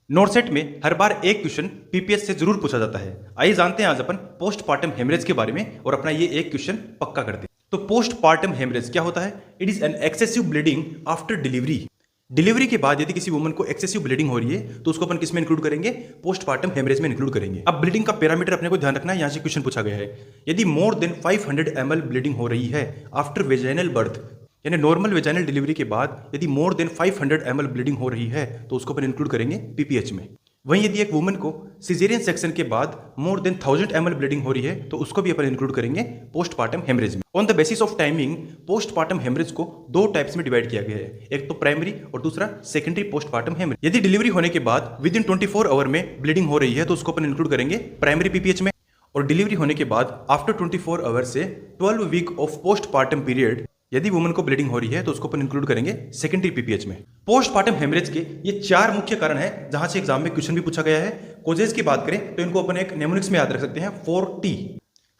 नॉर्सेट में हर बार एक question PPS से जरूर पूछा जाता है। आइए जानते हैं आज अपन पोस्टपार्टम हेमरेज के बारे में और अपना ये एक क्वेश्चन पक्का करते हैं। तो पोस्टपार्टम हेमरेज क्या होता है? It is an excessive bleeding after delivery. Delivery के बाद यदि किसी वुमन को एक्सेसिव ब्लीडिंग हो रही है तो उसको अपन किस में इंक्लूड करेंगे? पोस्टपार्टम हेमरेज में इंक्लूड करेंगे। अब ब्लीडिंग का पैरामीटर अपने को ध्यान रखना है, यहाँ से क्वेश्चन पूछा गया है। यदि मोर देन 500 ml ब्लीडिंग हो रही है आफ्टर वेजाइनल बर्थ, यानी नॉर्मल वेजाइनल डिलीवरी के बाद यदि मोर देन 500 ml ब्लीडिंग हो रही है तो उसको अपन इंक्लूड करेंगे पीपीएच में। वहीं यदि एक वुमन को सिजेरियन सेक्शन के बाद मोर देन 1000 ml ब्लीडिंग हो रही है तो उसको भी अपन इंक्लूड करेंगे पोस्टपार्टम हेमरेज में। On the basis of timing postpartum haemorrhage को दो टाइप्स में डिवाइड किया गया है, एक तो प्राइमरी और दूसरा सेकेंडरी पोस्टपार्टम हेमरेज। यदि डिलीवरी होने के बाद विद इन 24 आवर में ब्लीडिंग हो रही है तो उसको अपन इंक्लूड करेंगे प्राइमरी पीपीएच में, और डिलीवरी होने के बाद आफ्टर 24 आवर से 12 वीक ऑफ पोस्टपार्टम पीरियड यदि वुमन को ब्लीडिंग हो रही है तो उसको अपन इंक्लूड करेंगे सेकेंडरी पीपीएच में। पोस्टपार्टम हेमरेज के ये चार मुख्य कारण है जहां से एग्जाम में क्वेश्चन भी पूछा गया है। कोजेस की बात करें तो इनको अपन एक नेमोनिक्स में याद रख सकते हैं, 4T।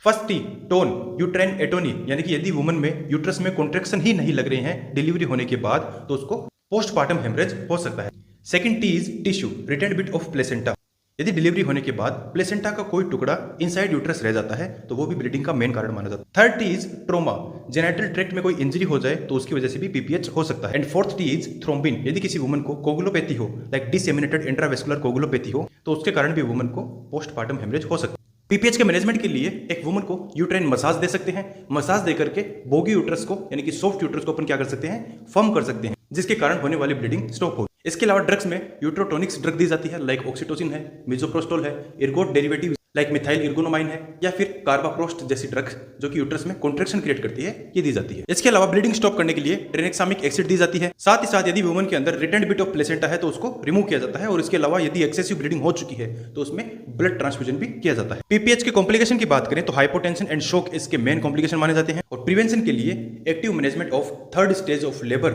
First T, tone, uterine atony, यानी कि यदि वुमन में यूट्रस में कॉन्ट्रेक्शन ही नहीं लग रहे हैं डिलीवरी होने के बाद तो उसको पोस्टपार्टम हेमरेज हो सकता है। Second T is tissue, retained bit of placenta. यदि डिलीवरी होने के बाद प्लेसेंटा का कोई टुकड़ा इनसाइड यूट्रस रह जाता है तो वो भी ब्लीडिंग का मेन कारण माना जाता है। Third T is trauma, genital tract में कोई इंजरी हो जाए तो उसकी वजह से भी पीपीएच हो सकता है। And fourth T is thrombin, यदि किसी वुमन को कोगुलोपैथी हो, लाइक डिसेमिनेटेड इंट्रावेस्कुलर कोगुलोपैथी हो, तो उसके कारण भी वुमन को पोस्टपार्टम हेमरेज हो सकता है। पीपीएच के मैनेजमेंट के लिए एक वुमन को यूट्राइन मसाज दे सकते हैं। मसाज दे करके बोगी यूट्रस को, यानी कि सॉफ्ट यूट्रस को अपन क्या कर सकते हैं? फर्म कर सकते हैं, जिसके कारण होने वाली ब्लीडिंग स्टॉप हो। इसके अलावा ड्रग्स में यूट्रोटोनिक्स ड्रग दी जाती है, लाइक ऑक्सीटोसिन है, मिजोप्रोस्टोल है, इर्गोट डेरिवेटिव लाइक मिथाइल इर्गोनोमाइन है, या फिर कार्बाप्रोस्ट जैसी ड्रग्स जो कि यूट्रस में कॉन्ट्रैक्शन क्रिएट करती है, ये दी जाती है। इसके अलावा ब्लीडिंग स्टॉप करने के लिए ट्रेनेक्सामिक एसिड दी जाती है। साथ ही साथ यदि वुमन के अंदर रिटेन्ड बिट ऑफ प्लेसेंटा है तो उसको रिमूव किया जाता है, और इसके अलावा यदि एक्सेसिव ब्लीडिंग हो चुकी है तो उसमें ब्लड ट्रांसफ्यूजन भी किया जाता है। पीपीएच के कॉम्प्लिकेशन की बात करें तो हाइपोटेंशन एंड शॉक इसके मेन कॉम्प्लिकेशन माने जाते हैं, और प्रिवेंशन के लिए active management of third stage of labour